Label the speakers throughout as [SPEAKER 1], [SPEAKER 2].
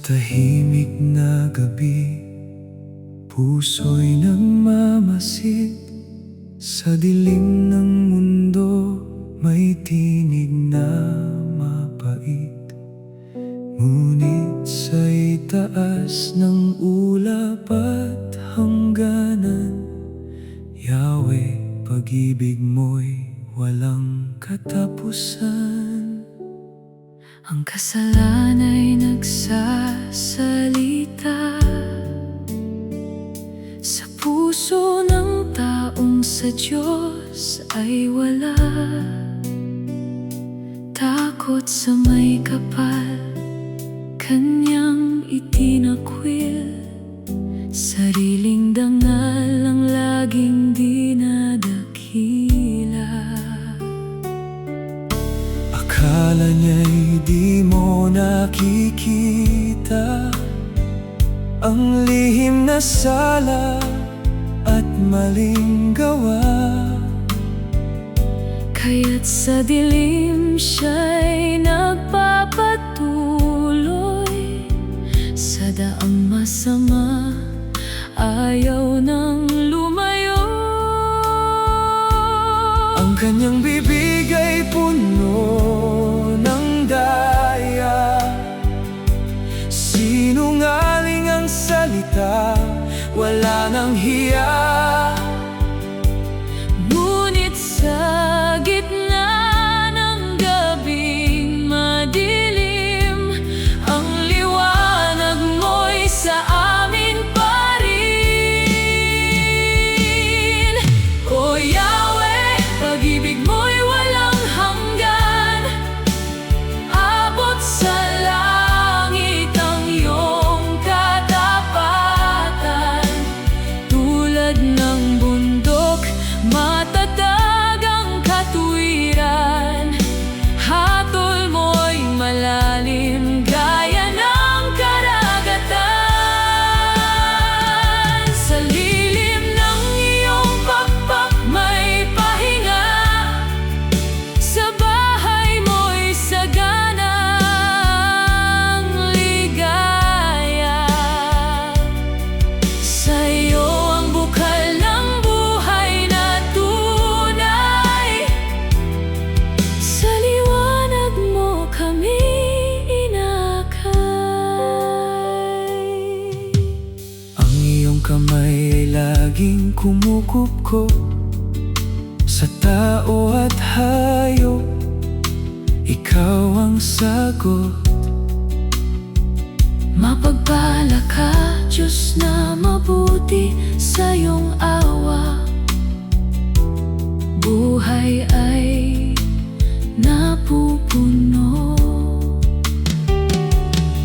[SPEAKER 1] tahimik na gabi, puso'y nagmamasid. Sa dilim ng mundo, may tinig na mapait. Ngunit sa itaas ng ulap at hangganan, Yahweh, pag-ibig mo'y walang katapusan.
[SPEAKER 2] Ang kasalan ay nagsasalita sa puso ng taong sa Diyos ay wala. Takot sa may kapal, kanyang itinakwil. Sariling dangal ang laging dinadakila.
[SPEAKER 1] Akala niya'y di mo nakikita ang lihim na sala at maling gawa.
[SPEAKER 2] Kaya't sa dilim siya'y nagpapatuloy sa daang masama, ayaw nang lumayo.
[SPEAKER 1] Ang kanyang bibig ay puno ng daya, sinungaling ang salita, wala nang hiya.
[SPEAKER 2] Ngunit sa gitna ng gabing madilim, ang liwanag mo'y sa amin pa rin. O Yahweh, pag-ibig mo'y walang hanggan. Abot sa langit ang iyong katapatan. Tulad ng bundok, matatag ang katuwiran. Hatol mo'y malalim gaya ng karagatan. Sa lilim ng iyong pakpak may pahinga. Sa bahay mo'y saganang ligaya. Sa iyo ang bukal ng buhay na tunay. Sa liwanag mo kami inakay.
[SPEAKER 1] Ang iyong kamay ay laging kumukupkop sa tao at hayop. Ikaw ang sagot.
[SPEAKER 2] Mapagpala ka, Diyos na mabuti, sa iyong awa buhay ay napupuno.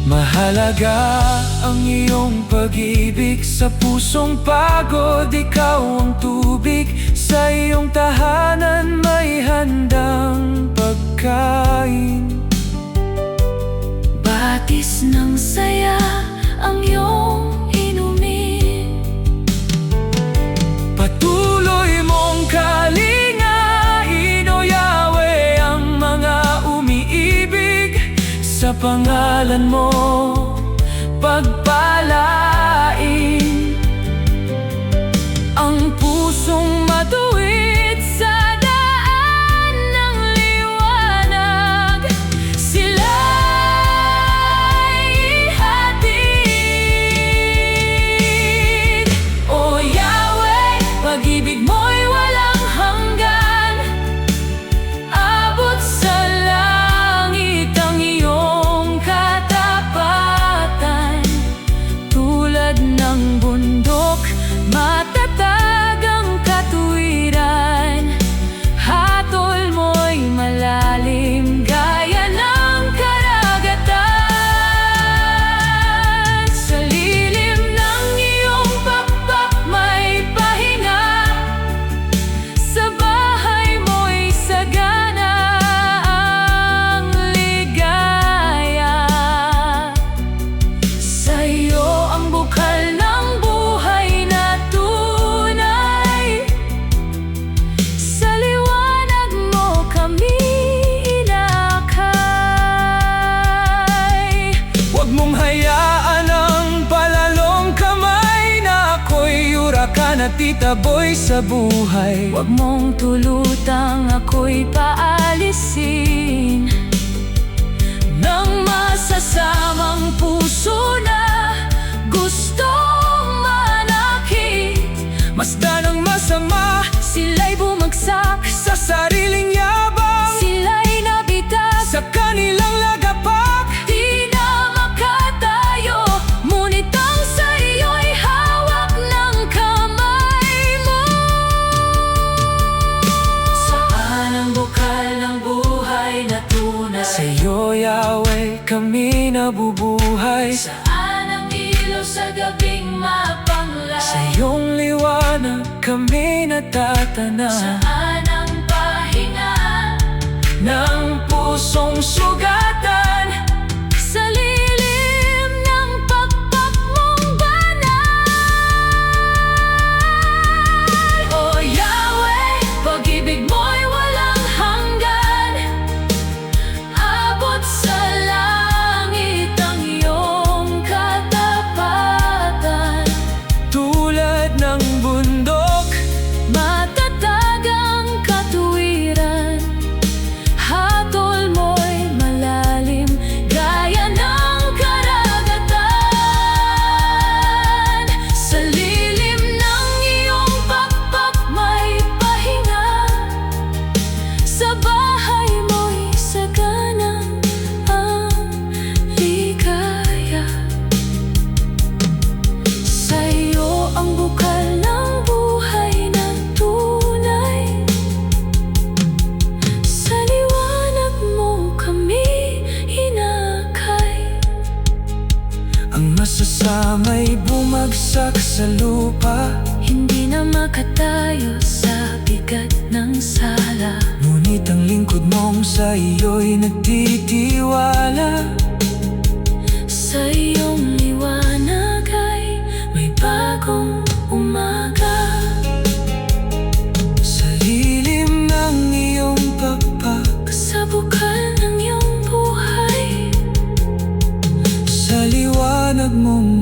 [SPEAKER 1] Mahalaga ang iyong pag-ibig sa pusong pagod. Ikaw ang tubig, sa iyong tahanan may handang pagkain.
[SPEAKER 2] Batis ng saya ang iyong inumin.
[SPEAKER 1] Patuloy mong kalingain, O Yahweh, ang mga umiibig sa pangalan mo, pagpalain ang pusong matuwid sa daan ng liwanag. Sila'y ihatid. O Yahweh, pag-ibig mo'y walang hanggan. Abot sa langit ang iyong katapatan.
[SPEAKER 3] nakitaboy sa buhay.
[SPEAKER 2] Huwag mong tulutang ako'y paalisin
[SPEAKER 1] Ng masasamang puso na gustong manakit.
[SPEAKER 3] Masdan ang masama,
[SPEAKER 1] Sila'y bumagsak,
[SPEAKER 3] sa sariling yabang,
[SPEAKER 1] sila'y nabitak.
[SPEAKER 3] sa kanilang lagapak.
[SPEAKER 1] Di na makatayo, ngunit ang sa iyo'y hawak ng kamay mo. Saan ang bukal ng buhay na tunay?
[SPEAKER 3] Sa iyo, Yahweh, kami nabubuhay.
[SPEAKER 1] Saan ang ilaw sa gabing mapanglay?
[SPEAKER 3] Sa iyong liwanag kami natatana.
[SPEAKER 1] Saan ang pahinga
[SPEAKER 3] Ng pusong sugatan,
[SPEAKER 1] sa lilim ng pagpak mong banal? O Yahweh, pag-ibig mo'y walang hanggan. Abot sa langit ang iyong katapatan.
[SPEAKER 3] tulad ng bundok,
[SPEAKER 1] Matatag ang katuwiran, hatol mo'y malalim, gaya ng karagatan. Sa lilim ng iyong pakpak may pahinga, sa bahay mo'y sagana ang ligaya. Sa iyo ang bukal ng buhay na tunay, sa liwanag mo kami hinakay.
[SPEAKER 3] ang masasama'y bumagsak sa lupa.
[SPEAKER 1] Hindi na makatayo sa bigat ng sala.
[SPEAKER 3] Ngunit ang lingkod mong sa iyo'y nagtitiwala.
[SPEAKER 1] Sa iyong liwanag ay may bagong umaga.
[SPEAKER 3] Sa lilim ng iyong pagpak,
[SPEAKER 1] Sa bukal ng iyong buhay,
[SPEAKER 3] sa liwanag mong